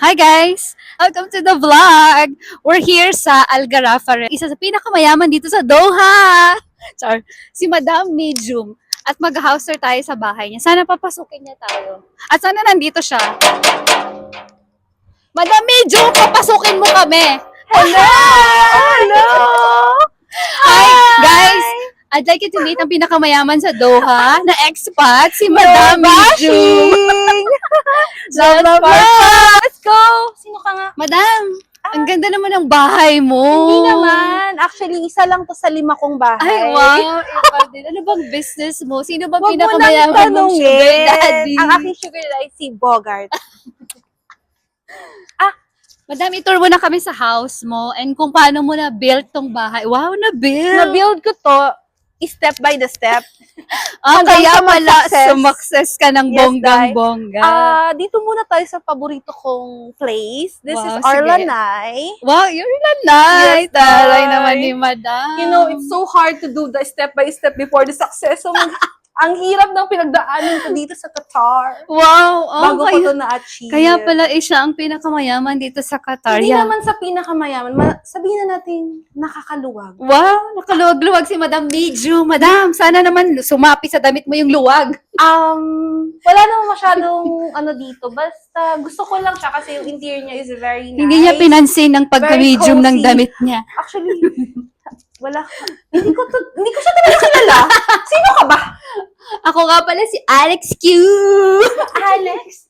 Hi guys! Welcome to the vlog! We're here sa Algarafara, isa sa pinakamayaman dito sa Doha! Char, si Madam Medium. At mag-house tour tayo sa bahay niya. Sana papasukin niya tayo. At sana nandito siya. Madam Medium, papasukin mo kami! Hello! Hello! Hi guys! I'd like you to meet ang pinakamayaman sa Doha na expat, si Madam Medium. Let's go! Sino ka nga? Madam, ang ganda naman ng bahay mo. Hindi naman. Actually, isa lang to sa 5 kong bahay. Ay, wow. Iba din. Ano bang business mo? Sino bang Huwag mo nang pinakamayaman mong sugar tanungin. daddy? Ang aking sugar daddy si Bogart. Madam, itour mo na kami sa house mo and kung paano mo na-build tong bahay. Wow, na-build. Na-build ko to step by the step. Kaya hanggang sa pala mag-success. sumakses ka ng Yes, bonggang-bongga. Dito muna tayo sa paborito kong place. This Wow, is sige. Arlanay. Wow, you're nanay. Yes, Taray Tay. naman ni Madam. You know, it's so hard to do the step by step before the success. So, ang hirap ng pinagdaanan ko dito sa Qatar. Wow. Bago ko kaya, to na-achieve. kaya pala siya ang pinakamayaman dito sa Qatar. Hindi Yeah. naman sa pinakamayaman. Sabihin na natin, nakakaluwag. Wow, nakaluwag-luwag si Madam Medium. Madam, sana naman sumapi sa damit mo yung luwag. Wala naman masyadong ano dito. Basta gusto ko lang siya kasi yung interior niya is very nice. Hindi niya pinansin ang pagka-medium Very ng cozy. damit niya. Actually, wala. Hindi ko siya talaga kilala. Sino ka ba? Ako nga pala si Alex Q. Alex.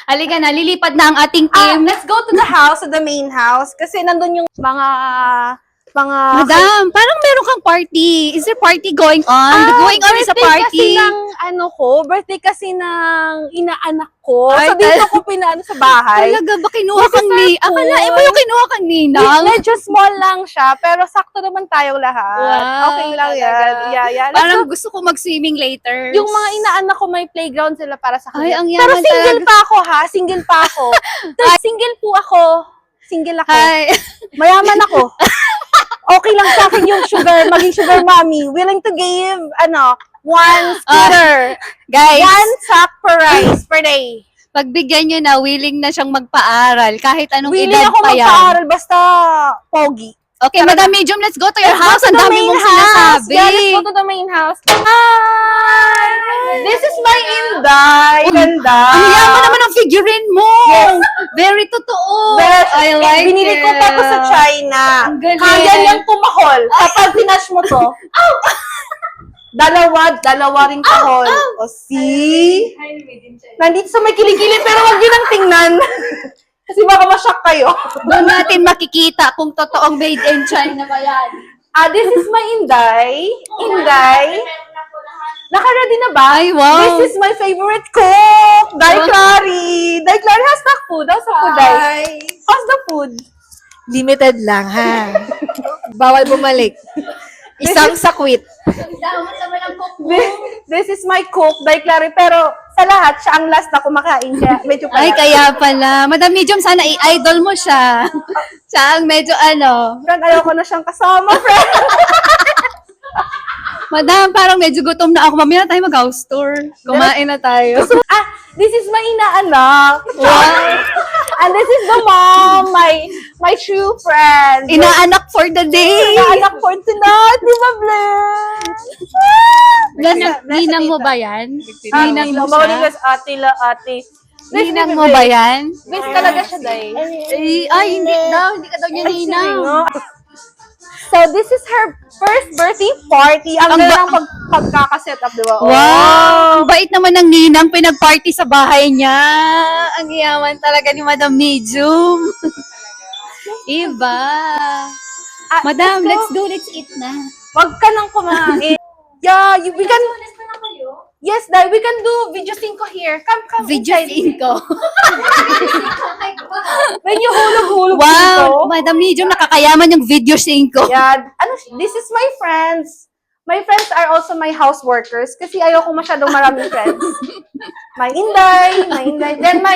Halika na, lilipad na ang ating team. Let's go to the house, to the main house. Kasi nandun yung mga Madam, parang meron kang party. Is there party going on? The going on is a party. Birthday kasi ng birthday kasi ng inaanak ko. Ay, So, dito ko pinaano sa bahay. Talaga ba kinuha This is kang ni... our pool. Akalain mo yung kinuha kang ninang? Medyo small lang siya, pero sakto naman tayong lahat. Wow, Okay lang talaga. yan. Yeah. Parang gusto ko mag-swimming later. Yung mga inaanak ko may playground sila para sa Ay, kanila. ang Pero yaman single talaga. pa ako ha, single pa ako. Single po ako. Single ako. Hi. Mayaman ako. Okay lang sa akin yung maging sugar mommy. Willing to give, one scooter. Guys, One sack per rice per day. pagbigyan nyo na, willing na siyang magpaaral kahit anong Willing edad ako pa yan. magpaaral basta pogi. Okay, Madam Medium, let's go to your house. Ang dami mong sinasabi. Yeah, let's go to the main house. Hi! This is my Inday. Ganda. Ang yaman naman ang figurine mo. Yes. Very totoo. Best. I like Binili it. ko pa to sa China. Ang galing. Kaya yan pumahol. Kapag pinash mo to, dalawa ring kahol. O, see? Nandito sa may kilikili, pero wag yun ang tingnan. Kasi baka ma-shock kayo. Doon natin makikita kung totoong made in China ba yan. This is my Inday. Inday. Naka-ready na ba? Ay, wow. This is my favorite cook. Dai Clary. Dai Clary, how's the food? How's the food, Dai? How's the food? Limited lang, ha? Bawal bumalik. Isang sakwit. This is my cook, Dai Clary. Pero sa lahat, siya ang last na kumakain. Kaya medyo Ay, kaya pala. Madam Medium, sana i-idol mo siya. Siya ang medyo Friend, ayoko na siyang kasama, friend. Madam, parang medyo gutom na ako. Mamaya na tayo mag-house tour. Kumain na tayo. This is my inaanak. Wow. And this is the mom, my true friend. Inaanak for the day. Inaanak for tonight, di ba, Bless? Ninang mo ba yan? Ninang mo Mawali siya? ka ate. Ninang mo ba yan? Miss talaga siya, Day. Ay, hindi daw. Hindi ka daw niya ninang. So, this is her first birthday party. Ang Ang ganda ng pagkakaset up, di ba? Wow! Ang bait naman ng ninang pinag-party sa bahay niya. Ang yaman talaga ni Madam Medium. Iba. Madam, let's go. Let's eat na. Wag ka nang kumain. Yeah, we can... Yes, Day, we can do video synco here. Come Video inside. 5. When you hulog-hulog Wow! Madam Medium, nakakayaman yung video 5. Yeah, this is my friends. My friends are also my house workers kasi ayoko masyadong maraming friends. My Inday. Then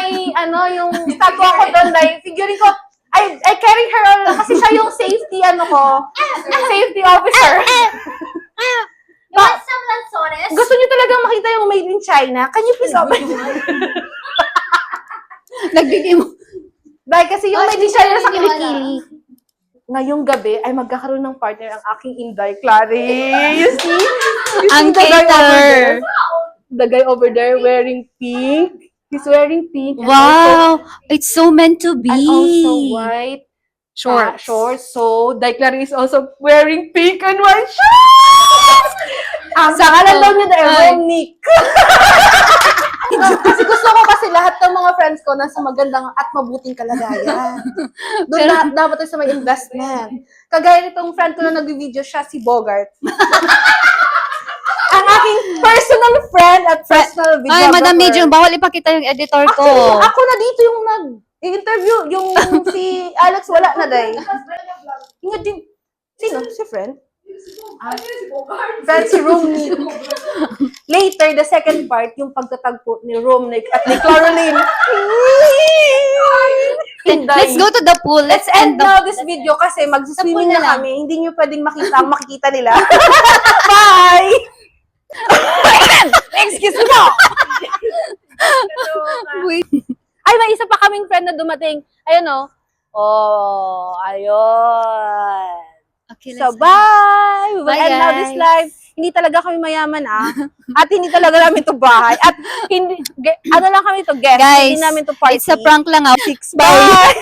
yung statwa ko doon, figuring ko, I carry her all kasi siya yung safety officer. You want some lanzones? Gusto niyo talaga makita yung made in China? Can you please open? Nagbigay mo. Dahil kasi yung Oh, may hindi design siya sa naniniwala. kilikili. Ngayong gabi ay magkakaroon ng partner ang aking Inday, Clary. You see? You Ang see the guy over cater. there? The guy over there wearing pink. He's wearing pink. And Wow! It's so meant to be. And also white Shorts. shorts. So, Day Clary is also wearing pink and white shorts! Ang pangalan daw niya dahil Ay. Romnick. Kasi gusto ko kasi lahat ng mga friends ko nasa magandang at mabuting kalagayan. Doon dapat tayo sa may investment. Kagaya nitong friend ko na nag-video siya, si Bogart. Ang aking personal friend at personal videographer. Ay, Madam Medium, bawal ipakita yung editor ko. Actually, ako na dito yung nag-interview. Yung si Alex wala na dahil. Nga din. Sino? Si friend? Friend si Romnick. Later, the second part, yung pagtatagpo ni Romnick at ni Caroline. Let's go to the pool. Let's end now this video kasi magsiswimming Sa pool na na lang. kami. Hindi nyo pwedeng makita ang makikita nila. Bye! Excuse me po! Wait. Ay, may isa pa kaming friend na dumating. Ayun o. Oh, ayun. Okay, So, let's bye! We will Bye, end now this guys. live. Hindi talaga kami mayaman, At hindi talaga namin to bahay. At hindi, ano lang kami to guest. Guys, Hindi namin to party. it's a prank lang. Bye!